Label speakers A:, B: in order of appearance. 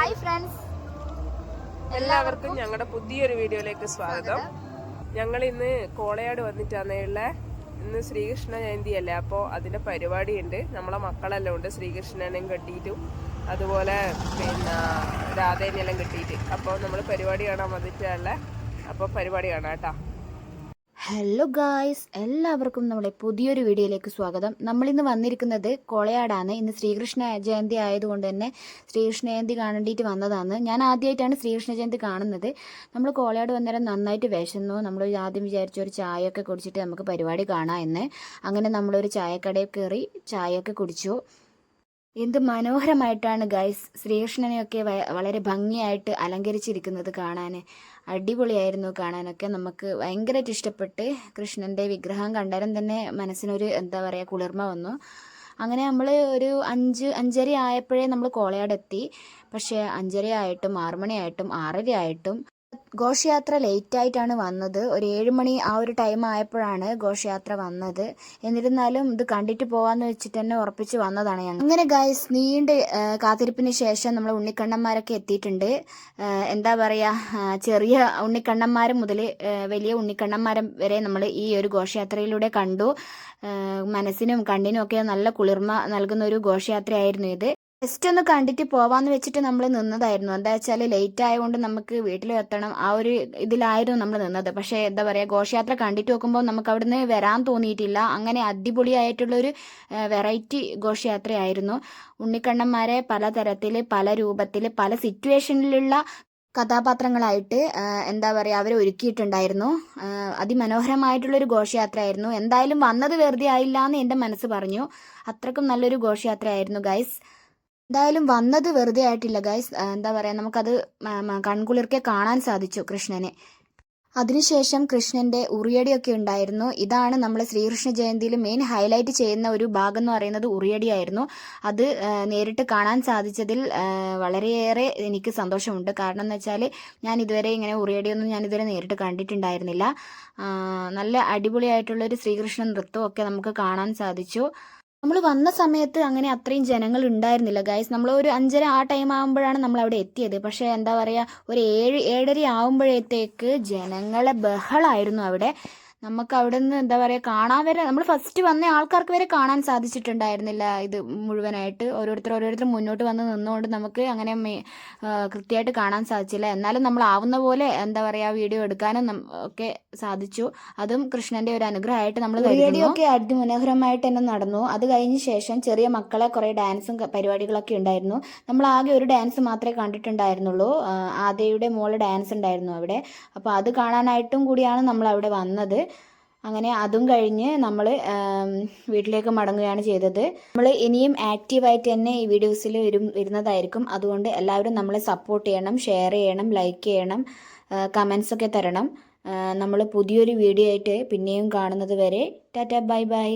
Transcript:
A: Hi friends,
B: എല്ലാവർക്കും ഞങ്ങളുടെ പുതിയൊരു വീഡിയോയിലേക്ക് സ്വാഗതം. ഞങ്ങൾ ഇന്ന് കോളയാട് വന്നിട്ടാണേയുള്ള ഇന്ന് ശ്രീകൃഷ്ണ ജയന്തി അല്ലേ, അപ്പോൾ അതിന്റെ പരിപാടി ഉണ്ട്. നമ്മളെ മക്കളെല്ലാം ഉണ്ട്, ശ്രീകൃഷ്ണനെയും കെട്ടിയിട്ടും അതുപോലെ പിന്നെ രാധേനെല്ലാം കെട്ടിയിട്ട്. അപ്പോൾ നമ്മൾ പരിപാടി കാണാൻ വന്നിട്ടുള്ള അപ്പോൾ പരിപാടി കാണാം കേട്ടോ.
A: ഹലോ ഗായ്സ്, എല്ലാവർക്കും നമ്മുടെ പുതിയൊരു വീഡിയോയിലേക്ക് സ്വാഗതം. നമ്മളിന്ന് വന്നിരിക്കുന്നത് കോളയാടാണ്. ഇന്ന് ശ്രീകൃഷ്ണ ജയന്തി ആയതുകൊണ്ട് തന്നെ ശ്രീകൃഷ്ണ ജയന്തി കാണേണ്ടിയിട്ട് വന്നതാണ്. ഞാൻ ആദ്യമായിട്ടാണ് ശ്രീകൃഷ്ണ ജയന്തി കാണുന്നത്. നമ്മൾ കോളയാട് വന്നേരം നന്നായിട്ട് വിശന്നു. നമ്മൾ ആദ്യം വിചാരിച്ച ഒരു ചായയൊക്കെ കുടിച്ചിട്ട് നമുക്ക് പരിപാടി കാണാം എന്ന്. അങ്ങനെ നമ്മളൊരു ചായക്കടയിൽ കയറി ചായയൊക്കെ കുടിച്ചു. എന്ത് മനോഹരമായിട്ടാണ് ഗൈസ് ശ്രീകൃഷ്ണനെയൊക്കെ വളരെ ഭംഗിയായിട്ട് അലങ്കരിച്ചിരിക്കുന്നത് കാണാൻ. അടിപൊളിയായിരുന്നു കാണാനൊക്കെ. നമുക്ക് ഭയങ്കരമായിട്ട് ഇഷ്ടപ്പെട്ട്. കൃഷ്ണൻ്റെ വിഗ്രഹം കണ്ടാലും തന്നെ മനസ്സിനൊരു എന്താ പറയുക കുളിർമ വന്നു. അങ്ങനെ നമ്മൾ ഒരു 5:30 ആയപ്പോഴേ നമ്മൾ കോളയാടെത്തി. പക്ഷേ 5:30 ആയിട്ടും 6 മണിയായിട്ടും 6:30 ആയിട്ടും ഘോഷയാത്ര ലേറ്റായിട്ടാണ് വന്നത്. ഒരു 7 മണി ആ ഒരു ടൈം ആയപ്പോഴാണ് ഘോഷയാത്ര വന്നത്. എന്നിരുന്നാലും ഇത് കണ്ടിട്ട് പോകാമെന്ന് വെച്ചിട്ട് തന്നെ ഉറപ്പിച്ച് വന്നതാണ് ഞങ്ങൾ. അങ്ങനെ ഗൈസ്, നീണ്ട കാത്തിരിപ്പിന് ശേഷം നമ്മൾ ഉണ്ണിക്കണ്ണന്മാരൊക്കെ എത്തിയിട്ടുണ്ട്. എന്താ പറയുക, ചെറിയ ഉണ്ണിക്കണ്ണന്മാർ മുതൽ വലിയ ഉണ്ണിക്കണ്ണന്മാരം വരെ നമ്മൾ ഈ ഒരു ഘോഷയാത്രയിലൂടെ കണ്ടു. മനസ്സിനും കണ്ണിനും ഒക്കെ നല്ല കുളിർമ നൽകുന്ന ഒരു ഘോഷയാത്രയായിരുന്നു ഇത്. ജസ്റ്റ് ഒന്ന് കണ്ടിട്ട് പോവാന്ന് വെച്ചിട്ട് നമ്മൾ നിന്നതായിരുന്നു. എന്താ വെച്ചാൽ ലേറ്റ് ആയതുകൊണ്ട് നമുക്ക് വീട്ടിലും എത്തണം, ആ ഒരു ഇതിലായിരുന്നു നമ്മൾ നിന്നത്. പക്ഷേ എന്താ പറയുക, ഘോഷയാത്ര കണ്ടിട്ട് നോക്കുമ്പോൾ നമുക്ക് അവിടുന്ന് വരാൻ തോന്നിയിട്ടില്ല. അങ്ങനെ അടിപൊളിയായിട്ടുള്ളൊരു വെറൈറ്റി ഘോഷയാത്രയായിരുന്നു. ഉണ്ണിക്കണ്ണന്മാരെ പലതരത്തിൽ, പല രൂപത്തിൽ, പല സിറ്റുവേഷനിലുള്ള കഥാപാത്രങ്ങളായിട്ട് എന്താ പറയുക അവരെ ഒരുക്കിയിട്ടുണ്ടായിരുന്നു. അതിമനോഹരമായിട്ടുള്ളൊരു ഘോഷയാത്രയായിരുന്നു. എന്തായാലും വന്നത് വെറുതെ ആയില്ല എന്ന് എൻ്റെ മനസ്സ് പറഞ്ഞു. അത്രക്കും നല്ലൊരു ഘോഷയാത്രയായിരുന്നു ഗൈസ്. എന്തായാലും വന്നത് വെറുതെ ആയിട്ടില്ല ഗൈസ്. എന്താ പറയുക, നമുക്കത് കൺകുളിർക്കെ കാണാൻ സാധിച്ചു കൃഷ്ണനെ. അതിനുശേഷം കൃഷ്ണന്റെ ഉറിയടിയൊക്കെ ഉണ്ടായിരുന്നു. ഇതാണ് നമ്മൾ ശ്രീകൃഷ്ണ ജയന്തിയിൽ മെയിൻ ഹൈലൈറ്റ് ചെയ്യുന്ന ഒരു ഭാഗം എന്ന് പറയുന്നത് ഉറിയടിയായിരുന്നു. അത് നേരിട്ട് കാണാൻ സാധിച്ചതിൽ വളരെയേറെ എനിക്ക് സന്തോഷമുണ്ട്. കാരണം എന്ന് വെച്ചാൽ ഞാൻ ഇതുവരെ ഇങ്ങനെ ഉറിയടിയൊന്നും ഞാൻ ഇതുവരെ നേരിട്ട് കണ്ടിട്ടുണ്ടായിരുന്നില്ല. നല്ല അടിപൊളിയായിട്ടുള്ളൊരു ശ്രീകൃഷ്ണ നൃത്തമൊക്കെ നമുക്ക് കാണാൻ സാധിച്ചു. നമ്മൾ വന്ന സമയത്ത് അങ്ങനെ അത്രയും ജനങ്ങൾ ഉണ്ടായിരുന്നില്ല ഗൈസ്. നമ്മൾ ഒരു 5:30 ആ ടൈം ആകുമ്പോഴാണ് നമ്മൾ അവിടെ എത്തിയത്. പക്ഷേ എന്താ പറയുക, ഒരു 7-7:30 ആകുമ്പോഴത്തേക്ക് ജനങ്ങളെ ബഹളായിരുന്നു അവിടെ. നമുക്ക് അവിടെ നിന്ന് എന്താ പറയുക കാണാൻ വരെ, നമ്മൾ ഫസ്റ്റ് വന്ന ആൾക്കാർക്ക് വരെ കാണാൻ സാധിച്ചിട്ടുണ്ടായിരുന്നില്ല ഇത് മുഴുവനായിട്ട്. ഓരോരുത്തർ മുന്നോട്ട് വന്ന് നിന്നുകൊണ്ട് നമുക്ക് അങ്ങനെ കൃത്യമായിട്ട് കാണാൻ സാധിച്ചില്ല. എന്നാലും നമ്മൾ ആവുന്ന പോലെ എന്താ പറയുക വീഡിയോ എടുക്കാനും ഒക്കെ സാധിച്ചു. അതും കൃഷ്ണന്റെ ഒരു അനുഗ്രഹമായിട്ട് നമ്മൾ വീഡിയോയൊക്കെ അതിമനോഹരമായിട്ട് തന്നെ നടന്നു. അത് കഴിഞ്ഞ ശേഷം ചെറിയ മക്കളെ കുറേ ഡാൻസും പരിപാടികളൊക്കെ ഉണ്ടായിരുന്നു. നമ്മൾ ആകെ ഒരു ഡാൻസ് മാത്രമേ കണ്ടിട്ടുണ്ടായിരുന്നുള്ളൂ. ആദ്യയുടെ മോള് ഡാൻസ് ഉണ്ടായിരുന്നു അവിടെ. അപ്പോൾ അത് കാണാനായിട്ടും കൂടിയാണ് നമ്മൾ അവിടെ വന്നത്. അങ്ങനെ അതും കഴിഞ്ഞ് നമ്മൾ വീട്ടിലേക്ക് മടങ്ങുകയാണ് ചെയ്തത്. നമ്മൾ ഇനിയും ആക്റ്റീവായിട്ട് തന്നെ ഈ വീഡിയോസിൽ വരുന്നതായിരിക്കും. അതുകൊണ്ട് എല്ലാവരും നമ്മളെ സപ്പോർട്ട് ചെയ്യണം, ഷെയർ ചെയ്യണം, ലൈക്ക് ചെയ്യണം, കമൻസ് ഒക്കെ തരണം. നമ്മൾ പുതിയൊരു വീഡിയോ ആയിട്ട് പിന്നെയും കാണുന്നത് വരെ ടാറ്റ ബൈ ബൈ.